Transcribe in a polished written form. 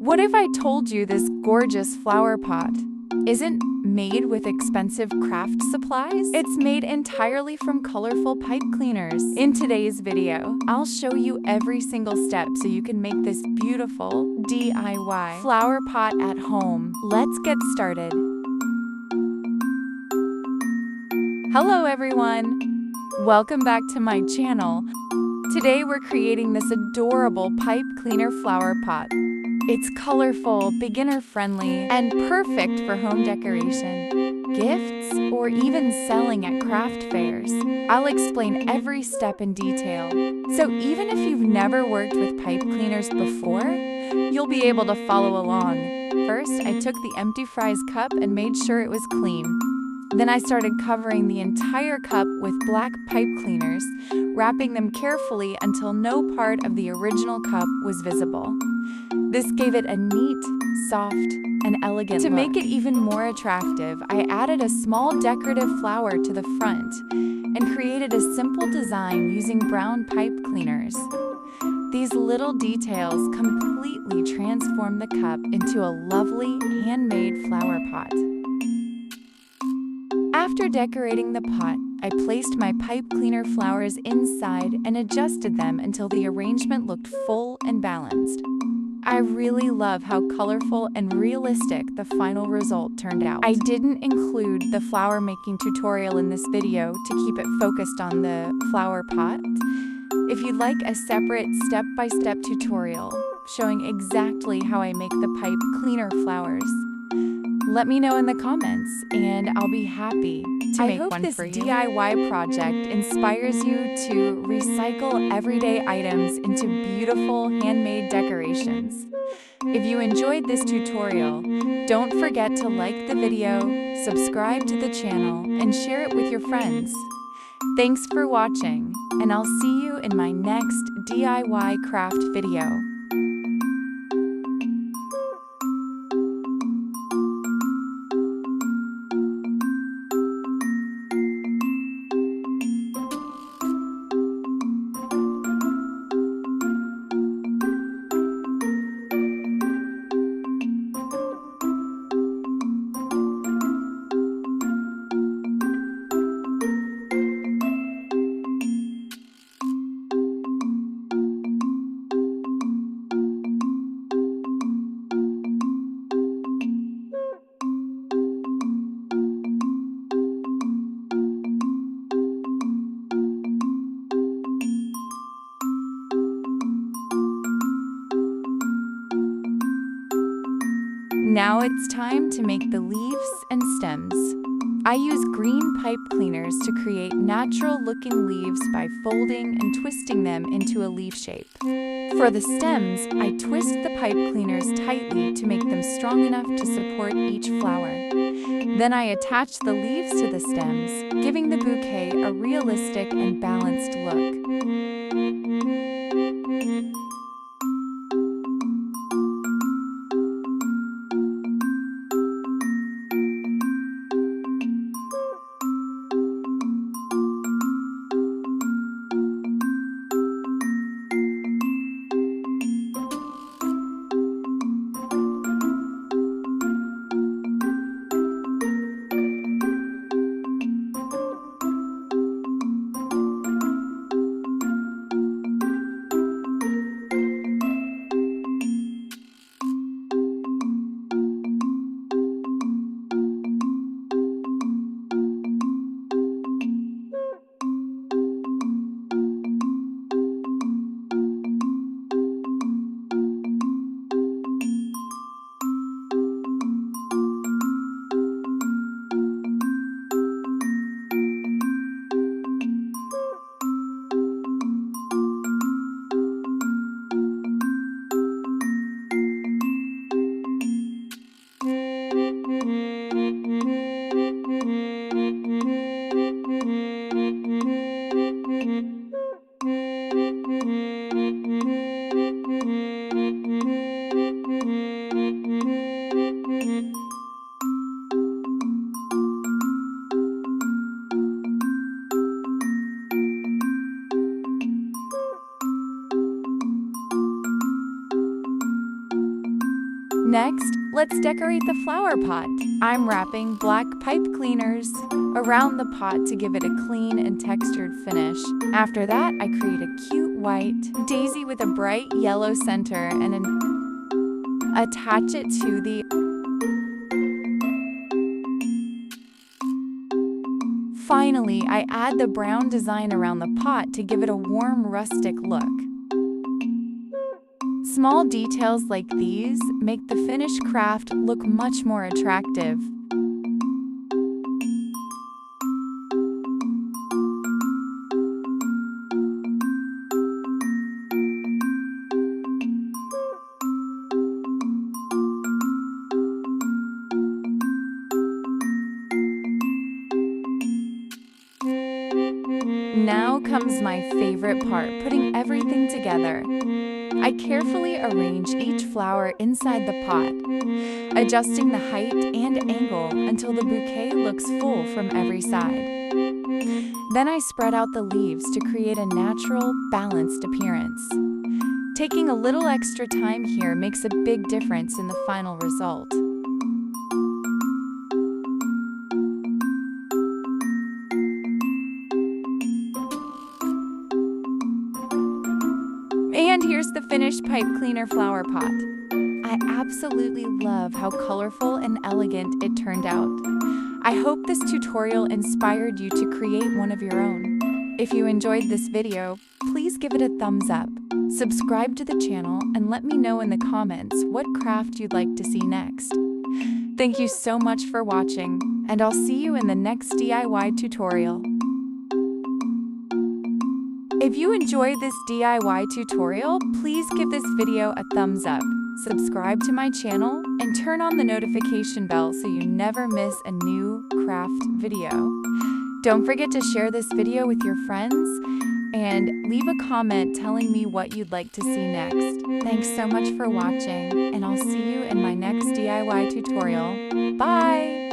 What if I told you this gorgeous flower pot isn't made with expensive craft supplies? It's made entirely from colorful pipe cleaners. In today's video, I'll show you every single step so you can make this beautiful DIY flower pot at home. Let's get started. Hello everyone! Welcome back to my channel. Today we're creating this adorable pipe cleaner flower pot. It's colorful, beginner-friendly, and perfect for home decoration, gifts, or even selling at craft fairs. I'll explain every step in detail, so even if you've never worked with pipe cleaners before, you'll be able to follow along. First, I took the empty fries cup and made sure it was clean. Then I started covering the entire cup with black pipe cleaners, wrapping them carefully until no part of the original cup was visible. This gave it a neat, soft, and elegant look. To make it even more attractive, I added a small decorative flower to the front and created a simple design using brown pipe cleaners. These little details completely transform the cup into a lovely handmade flower pot. After decorating the pot, I placed my pipe cleaner flowers inside and adjusted them until the arrangement looked full and balanced. I really love how colorful and realistic the final result turned out. I didn't include the flower making tutorial in this video to keep it focused on the flower pot. If you'd like a separate step-by-step tutorial showing exactly how I make the pipe cleaner flowers, let me know in the comments and I'll be happy to make one for you. I hope this DIY project inspires you to recycle everyday items into beautiful handmade decorations. If you enjoyed this tutorial, don't forget to like the video, subscribe to the channel, and share it with your friends. Thanks for watching, and I'll see you in my next DIY craft video. Now it's time to make the leaves and stems. I use green pipe cleaners to create natural-looking leaves by folding and twisting them into a leaf shape. For the stems, I twist the pipe cleaners tightly to make them strong enough to support each flower. Then I attach the leaves to the stems, giving the bouquet a realistic and balanced look. Next, let's decorate the flower pot. I'm wrapping black pipe cleaners around the pot to give it a clean and textured finish. After that, I create a cute white daisy with a bright yellow center and attach it to the. Finally, I add the brown design around the pot to give it a warm, rustic look. Small details like these make the finished craft look much more attractive. Now comes my favorite part, putting everything together. I carefully arrange each flower inside the pot, adjusting the height and angle until the bouquet looks full from every side. Then I spread out the leaves to create a natural, balanced appearance. Taking a little extra time here makes a big difference in the final result. And here's the finished pipe cleaner flower pot. I absolutely love how colorful and elegant it turned out. I hope this tutorial inspired you to create one of your own. If you enjoyed this video, please give it a thumbs up, subscribe to the channel, and let me know in the comments what craft you'd like to see next. Thank you so much for watching, and I'll see you in the next DIY tutorial. If you enjoyed this DIY tutorial, please give this video a thumbs up, subscribe to my channel, and turn on the notification bell so you never miss a new craft video. Don't forget to share this video with your friends and leave a comment telling me what you'd like to see next. Thanks so much for watching, and I'll see you in my next DIY tutorial. Bye!